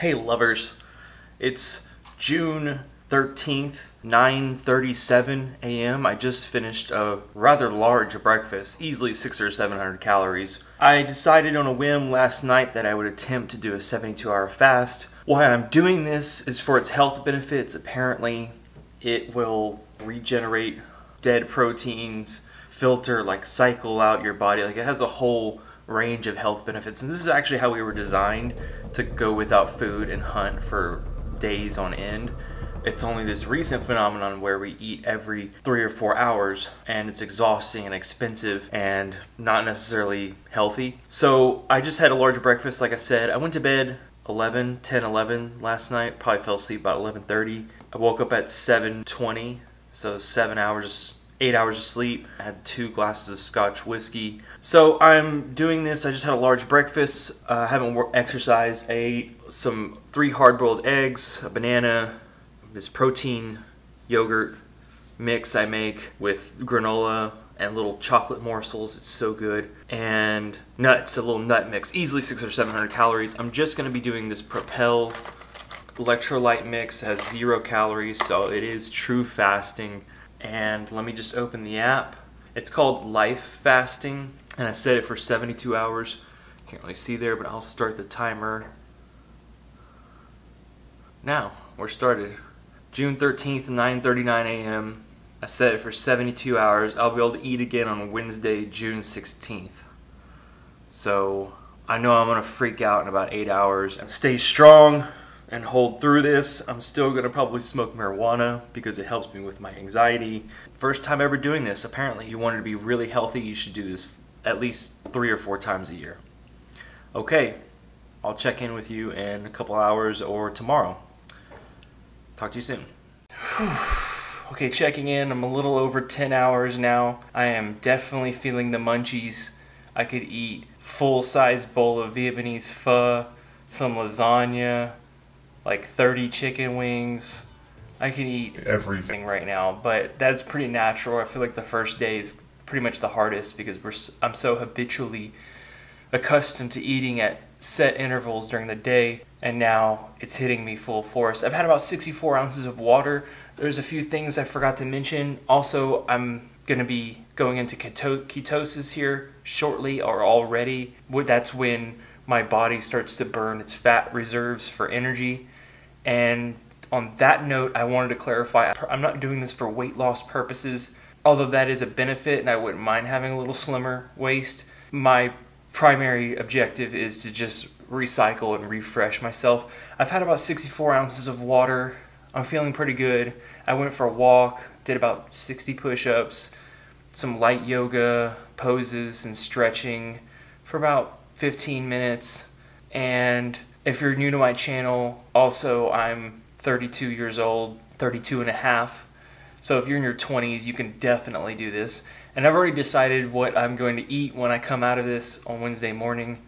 Hey lovers, it's June 13th, 9:37 a.m. I just finished a rather large breakfast, easily 600 or 700 calories. I decided on a whim last night that I would attempt to do a 72-hour fast. Why I'm doing this is for its health benefits. Apparently, it will regenerate dead proteins, cycle out your body. It has a whole range of health benefits, and this is actually how we were designed to go without food and hunt for days on end. It's only this recent phenomenon where we eat every 3 or 4 hours, and it's exhausting and expensive and not necessarily healthy. So I just had a large breakfast. Like I said, I went to bed 10, 11 last night. Probably fell asleep about 11:30. I woke up at 7:20, so 8 hours of sleep. I had 2 glasses of Scotch whiskey. So I'm doing this. I just had a large breakfast. I haven't exercised. I ate 3 hard-boiled eggs, a banana, this protein yogurt mix I make with granola and little chocolate morsels. It's so good. And nuts, a little nut mix. Easily 600 or 700 calories. I'm just going to be doing this Propel electrolyte mix. It has 0 calories, so it is true fasting. And let me just open the app. It's called Life Fasting, and I set it for 72 hours. Can't really see there, but I'll start the timer. Now, we're started. June 13th, 9:39 a.m. I set it for 72 hours. I'll be able to eat again on Wednesday, June 16th. So, I know I'm going to freak out in about 8 hours. Stay strong and hold through this. I'm still going to probably smoke marijuana because it helps me with my anxiety. First time ever doing this. Apparently, you want to be really healthy, you should do this at least 3 or 4 times a year. Okay, I'll check in with you in a couple hours or tomorrow. Talk to you soon. Okay, checking in. I'm a little over 10 hours now. I am definitely feeling the munchies. I could eat full-size bowl of Vietnamese pho, some lasagna, like 30 chicken wings. I can eat everything right now, but that's pretty natural. I feel like the first day is pretty much the hardest because I'm so habitually accustomed to eating at set intervals during the day, and now it's hitting me full force. I've had about 64 ounces of water. There's a few things I forgot to mention. Also, I'm going to be going into ketosis here shortly or already. That's when my body starts to burn its fat reserves for energy. And on that note, I wanted to clarify, I'm not doing this for weight loss purposes, although that is a benefit and I wouldn't mind having a little slimmer waist. My primary objective is to just recycle and refresh myself. I've had about 64 ounces of water. I'm feeling pretty good. I went for a walk, did about 60 push-ups, some light yoga poses and stretching for about 15 minutes. And if you're new to my channel, also I'm 32 years old, 32 and a half. So if you're in your 20s, you can definitely do this. And I've already decided what I'm going to eat when I come out of this on Wednesday morning.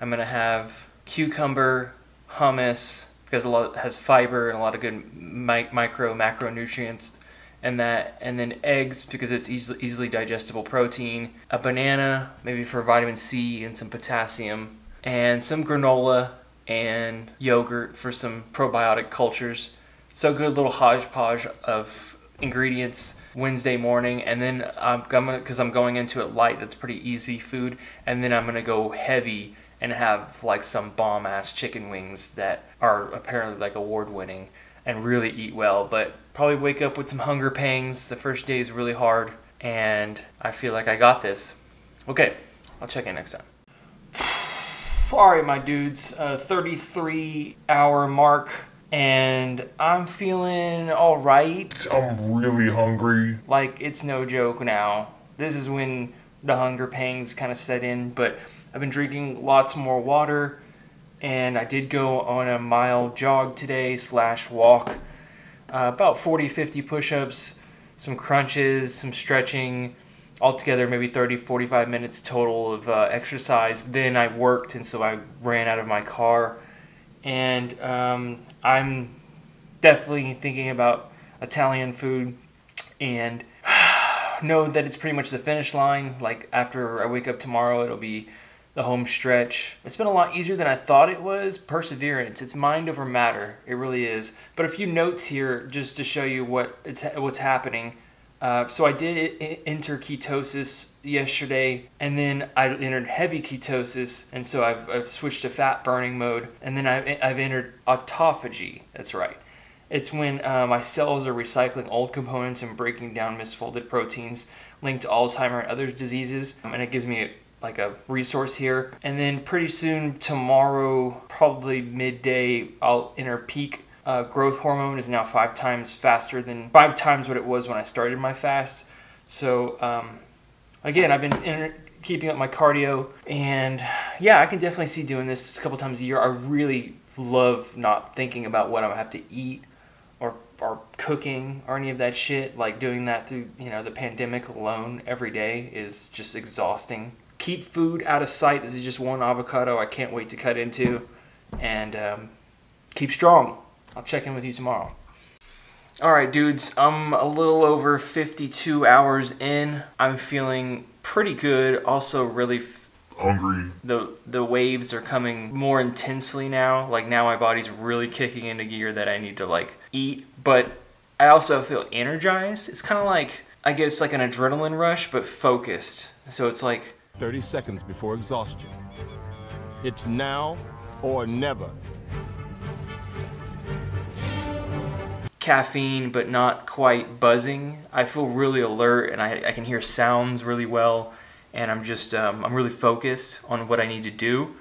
I'm going to have cucumber, hummus, because a lot has fiber and a lot of good macronutrients, and then eggs because it's easily digestible protein, a banana maybe for vitamin C and some potassium, and some granola and yogurt for some probiotic cultures. So good little hodgepodge of ingredients Wednesday morning, and then because I'm going into it light, that's pretty easy food, and then I'm gonna go heavy and have like some bomb ass chicken wings that are apparently like award winning and really eat well, but probably wake up with some hunger pangs. The first day is really hard, and I feel like I got this. Okay, I'll check in next time. Alright, my dudes, 33-hour mark, and I'm feeling alright. I'm really hungry. Like, it's no joke now. This is when the hunger pangs kind of set in, but I've been drinking lots more water, and I did go on a mile jog today / walk. About 40-50 push-ups, some crunches, some stretching, altogether maybe 30-45 minutes total of exercise. Then I worked, and so I ran out of my car. And I'm definitely thinking about Italian food, and know that it's pretty much the finish line. Like after I wake up tomorrow, it'll be the home stretch. It's been a lot easier than I thought it was. Perseverance. It's mind over matter. It really is. But a few notes here just to show you what's happening. So I did enter ketosis yesterday, and then I entered heavy ketosis, and so I've switched to fat burning mode, and then I've entered autophagy. That's right. It's when my cells are recycling old components and breaking down misfolded proteins linked to Alzheimer and other diseases, and it gives me like a resource here. And then pretty soon, tomorrow, probably midday, I'll enter peak. Growth hormone is now 5 times faster than 5 times what it was when I started my fast. So again, I've been keeping up my cardio, and yeah, I can definitely see doing this a couple times a year. I really love not thinking about what I'm gonna have to eat or cooking or any of that shit. Like doing that through the pandemic alone every day is just exhausting. Keep food out of sight. This is just one avocado I can't wait to cut into, and keep strong. I'll check in with you tomorrow. Alright dudes, I'm a little over 52 hours in. I'm feeling pretty good, also really hungry. The waves are coming more intensely now. Like now my body's really kicking into gear that I need to like eat. But I also feel energized. It's kind of like, I guess like an adrenaline rush, but focused. So it's like 30 seconds before exhaustion. It's now or never. Caffeine, but not quite buzzing. I feel really alert, and I can hear sounds really well, and I'm just I'm really focused on what I need to do.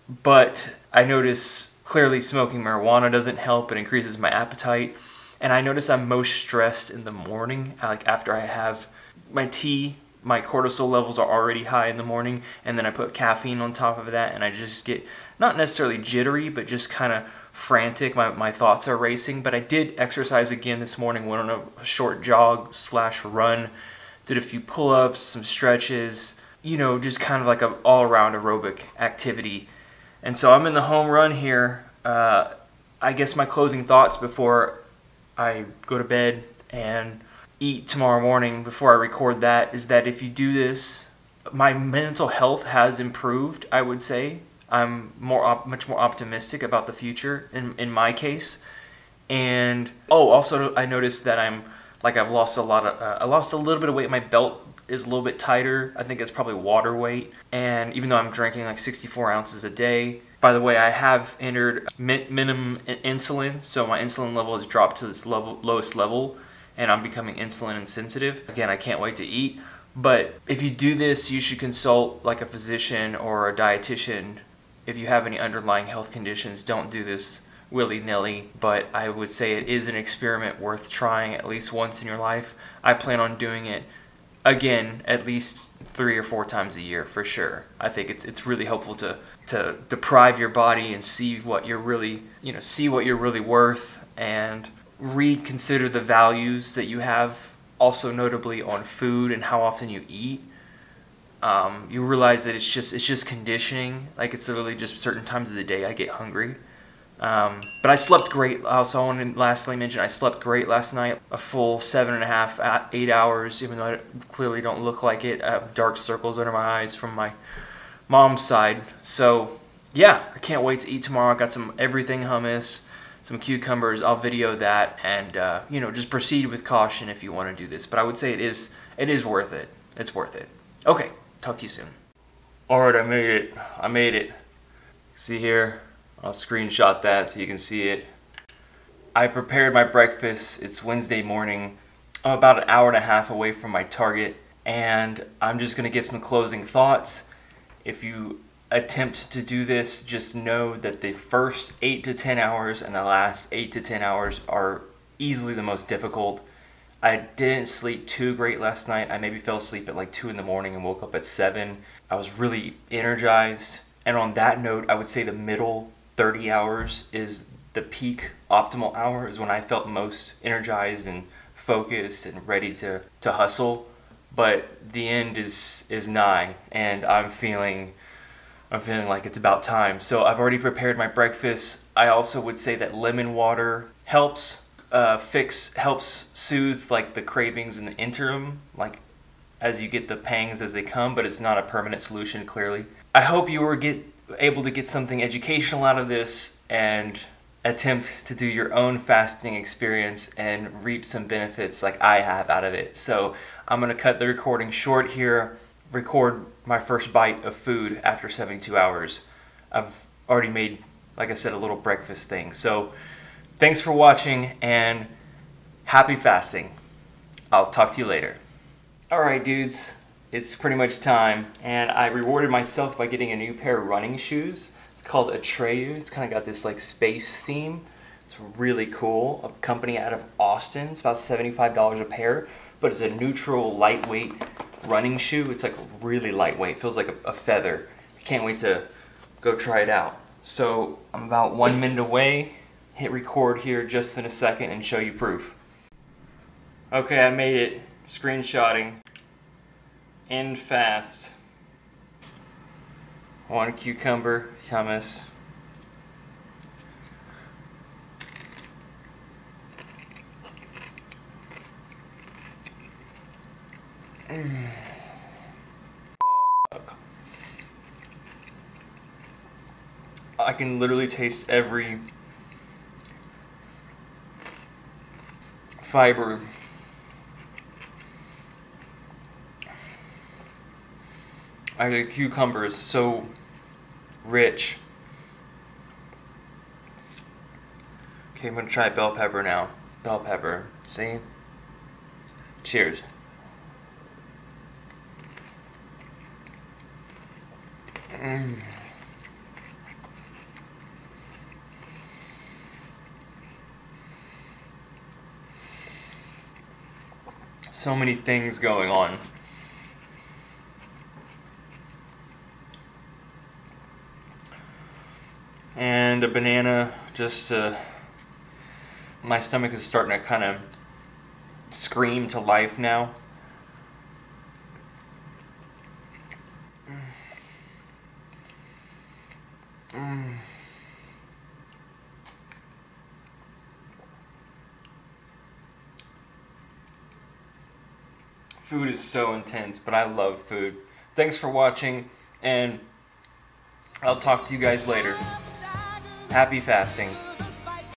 But I notice clearly smoking marijuana doesn't help. It increases my appetite, and I notice I'm most stressed in the morning. Like after I have my tea, my cortisol levels are already high in the morning, and then I put caffeine on top of that, and I just get not necessarily jittery, but just kind of frantic. My thoughts are racing. But I did exercise again this morning. Went on a short jog / run, did a few pull-ups, some stretches, just kind of like an all-around aerobic activity. And so I'm in the home run here. I guess my closing thoughts before I go to bed and eat tomorrow morning, before I record that, is that if you do this, my mental health has improved, I would say. I'm much more optimistic about the future in my case. And also I noticed that I've lost I lost a little bit of weight. My belt is a little bit tighter. I think it's probably water weight. And even though I'm drinking like 64 ounces a day, by the way, I have entered minimum insulin, so my insulin level has dropped to this lowest level, and I'm becoming insulin insensitive. Again, I can't wait to eat. But if you do this, you should consult like a physician or a dietitian. If you have any underlying health conditions, don't do this willy-nilly, but I would say it is an experiment worth trying at least once in your life. I plan on doing it again at least 3 or 4 times a year for sure. I think it's really helpful to deprive your body and see what you're really worth, and reconsider the values that you have, also notably on food and how often you eat. You realize that it's just conditioning. Like it's literally just certain times of the day I get hungry. But I slept great. Also, I want to lastly mention I slept great last night. A full 7.5, 8 hours, even though I clearly don't look like it. I have dark circles under my eyes from my mom's side. So yeah, I can't wait to eat tomorrow. I got some everything hummus, some cucumbers. I'll video that, and just proceed with caution if you want to do this. But I would say it is worth it. It's worth it. Okay. Talk to you soon. Alright, I made it. See here? I'll screenshot that so you can see it. I prepared my breakfast. It's Wednesday morning. I'm about an hour and a half away from my target, and I'm just going to give some closing thoughts. If you attempt to do this, just know that the first 8 to 10 hours and the last 8 to 10 hours are easily the most difficult. I didn't sleep too great last night. I maybe fell asleep at like 2 in the morning and woke up at 7. I was really energized. And on that note, I would say the middle 30 hours is the peak optimal hour, is when I felt most energized and focused and ready to hustle. But the end is nigh, and I'm feeling like it's about time. So I've already prepared my breakfast. I also would say that lemon water helps soothe like the cravings in the interim, like as you get the pangs as they come, but it's not a permanent solution clearly. I hope you were able to get something educational out of this and attempt to do your own fasting experience and reap some benefits like I have out of it. So I'm going to cut the recording short here, record my first bite of food after 72 hours. I've already made, like I said, a little breakfast thing. So thanks for watching and happy fasting. I'll talk to you later. Alright dudes, it's pretty much time, and I rewarded myself by getting a new pair of running shoes. It's called Atreyu. It's kind of got this like space theme. It's really cool. A company out of Austin. It's about $75 a pair, but it's a neutral, lightweight running shoe. It's like really lightweight. It feels like a feather. Can't wait to go try it out. So I'm about 1 minute away. Hit record here just in a second and show you proof. Okay, I made it. Screenshotting. End fast. 1 cucumber, hummus. I can literally taste every fiber. The cucumber is so rich. Okay, I'm gonna try bell pepper now. Bell pepper, see? Cheers. So many things going on. And a banana, just my stomach is starting to kind of scream to life now. Food is so intense, but I love food. Thanks for watching, and I'll talk to you guys later. Happy fasting.